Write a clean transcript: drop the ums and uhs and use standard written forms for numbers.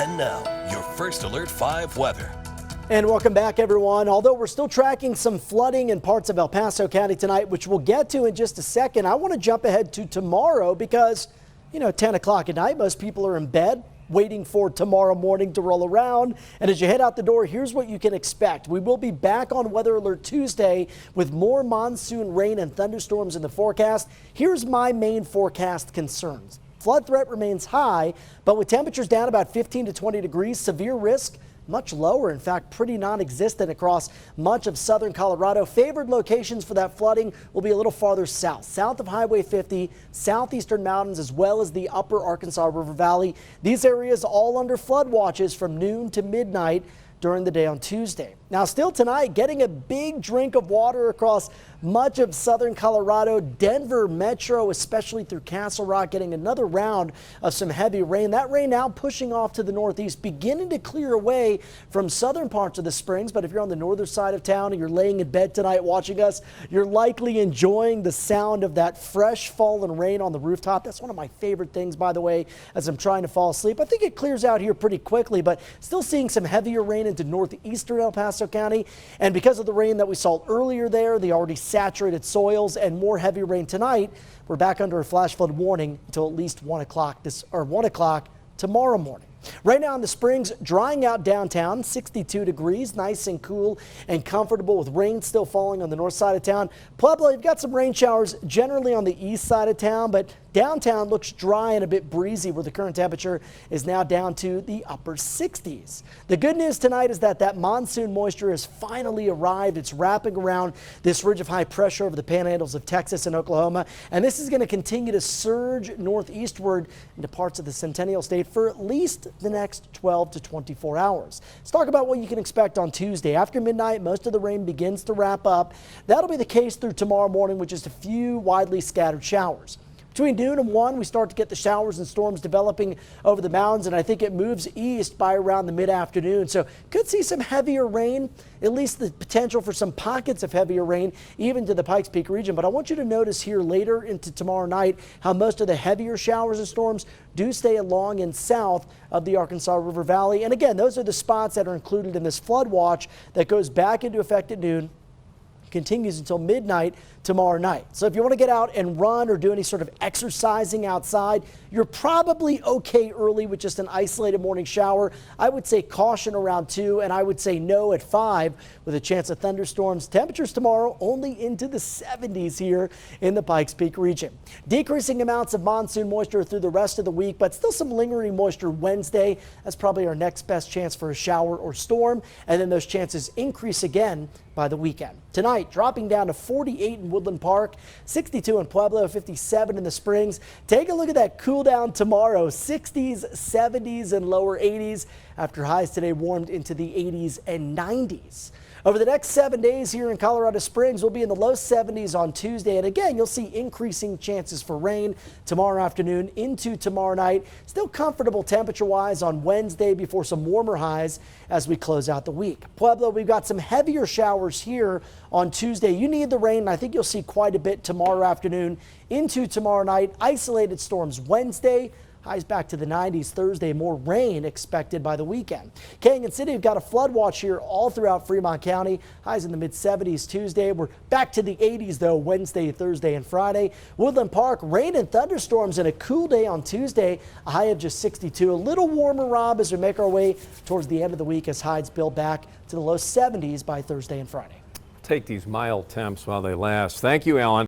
And now, your First Alert 5 weather. And welcome back, everyone. Although we're still tracking some flooding in parts of El Paso County tonight, which we'll get to in just a second, I want to jump ahead to tomorrow because, 10 o'clock at night, most people are in bed waiting for tomorrow morning to roll around. And as you head out the door, here's what you can expect. We will be back on Weather Alert Tuesday with more monsoon rain and thunderstorms in the forecast. Here's my main forecast concerns. Flood threat remains high, but with temperatures down about 15 to 20 degrees, severe risk much lower, in fact, pretty non-existent across much of southern Colorado. Favored locations for that flooding will be a little farther south of Highway 50, southeastern mountains, as well as the upper Arkansas River Valley. These areas all under flood watches from noon to midnight during the day on Tuesday. Now, still tonight, getting a big drink of water across much of southern Colorado, Denver metro, especially through Castle Rock, getting another round of some heavy rain. That rain now pushing off to the northeast, beginning to clear away from southern parts of the Springs. But if you're on the northern side of town and you're laying in bed tonight watching us, you're likely enjoying the sound of that fresh fallen rain on the rooftop. That's one of my favorite things, by the way, as I'm trying to fall asleep. I think it clears out here pretty quickly, but still seeing some heavier rain into northeastern El Paso County. And because of the rain that we saw earlier there, the already saturated soils and more heavy rain tonight, we're back under a flash flood warning until at least 1 o'clock tomorrow morning. Right now in the Springs, drying out downtown, 62 degrees, nice and cool and comfortable with rain still falling on the north side of town. Pueblo, you've got some rain showers generally on the east side of town, but downtown looks dry and a bit breezy where the current temperature is now down to the upper 60s. The good news tonight is that monsoon moisture has finally arrived. It's wrapping around this ridge of high pressure over the panhandles of Texas and Oklahoma, and this is going to continue to surge northeastward into parts of the Centennial State for at least the next 12 to 24 hours. Let's talk about what you can expect on Tuesday. After midnight, most of the rain begins to wrap up. That'll be the case through tomorrow morning with just a few widely scattered showers. Between noon and 1, we start to get the showers and storms developing over the mountains, and I think it moves east by around the mid-afternoon. So could see some heavier rain, at least the potential for some pockets of heavier rain, even to the Pikes Peak region. But I want you to notice here later into tomorrow night how most of the heavier showers and storms do stay along and south of the Arkansas River Valley. And again, those are the spots that are included in this flood watch that goes back into effect at noon, continues until midnight tomorrow night. So if you want to get out and run or do any sort of exercising outside, you're probably okay early with just an isolated morning shower. I would say caution around 2, and I would say no at 5 with a chance of thunderstorms. Temperatures tomorrow only into the 70s here in the Pikes Peak region. Decreasing amounts of monsoon moisture through the rest of the week, but still some lingering moisture Wednesday. That's probably our next best chance for a shower or storm, and then those chances increase again by the weekend. Tonight, dropping down to 48 in Woodland Park, 62 in Pueblo, 57 in the Springs. Take a look at that cool down tomorrow, 60s, 70s, and lower 80s after highs today warmed into the 80s and 90s. Over the next 7 days here in Colorado Springs, we'll be in the low 70s on Tuesday. And again, you'll see increasing chances for rain tomorrow afternoon into tomorrow night. Still comfortable temperature-wise on Wednesday before some warmer highs as we close out the week. Pueblo, we've got some heavier showers here on Tuesday. You need the rain, and I think you'll see quite a bit tomorrow afternoon into tomorrow night. Isolated storms Wednesday. Highs back to the 90s Thursday, more rain expected by the weekend. Canyon City, we've got a flood watch here all throughout Fremont County. Highs in the mid-70s Tuesday. We're back to the 80s though Wednesday, Thursday, and Friday. Woodland Park, rain and thunderstorms and a cool day on Tuesday. A high of just 62. A little warmer, Rob, as we make our way towards the end of the week as highs build back to the low 70s by Thursday and Friday. Take these mild temps while they last. Thank you, Alan.